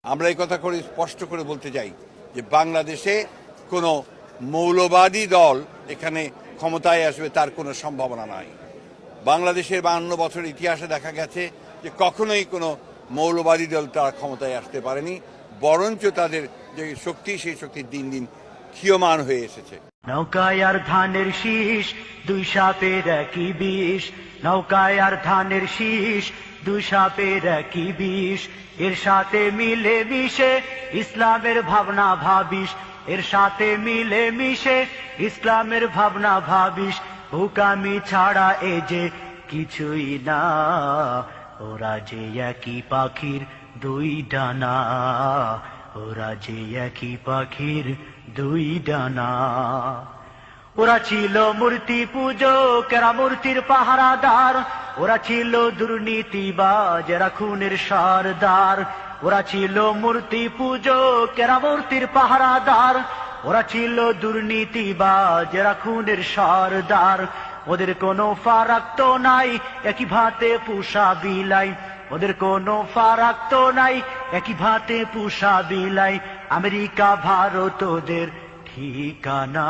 আমরা এই কথা করে স্পষ্ট করে বলতে চাই যে বাংলাদেশে কোনো মৌলবাদী দল এখানে ক্ষমতায় আসবে তার কোনো সম্ভাবনা নাই। বাংলাদেশের 52 বছর ইতিহাসে দেখা গেছে যে কখনোই কোনো মৌলবাদী দল তারা ক্ষমতায় আসতে পারেনি, বরঞ্চ তাদের যে শক্তি সেই শক্তি দিন দিন ক্ষীয়মান হয়ে এসেছে। নৌকায় আর ধানের শীষ, দুই সাপের একই বিষ। নৌকায় আর ধানের শীষ, দুই সাপের একই বিষ। এর সাথে মিলে মিশে ইসলামের ভাবনা ভাবিস। এর সাথে মিলে মিশে ইসলামের ভাবনা ভাবিস। হুকামি ছাড়া এ যে কিছুই না, ওরা যে একই পাখির দুই ডানা। ওরা যে একই পাখির দুই ডানা। ওরা ছিল মূর্তি পূজক, এরা মূর্তির পাহারাদার। ওরা ছিল দুর্নীতিবাজ, এরা খুনের সরদার। ওরা ছিল মূর্তি পূজক, এরা মূর্তির পাহারাদার। ওরা ছিল দুর্নীতিবাজ, এরা খুনের সরদার। ওদের কোনো ফারাক তো নাই, একই ভাতে পুষা বিলাই। ওদের কোনো ফারাক তো নাই, একই ভাতে পুষা বিলাই। আমেরিকা ভারত ওদের ঠিকানা।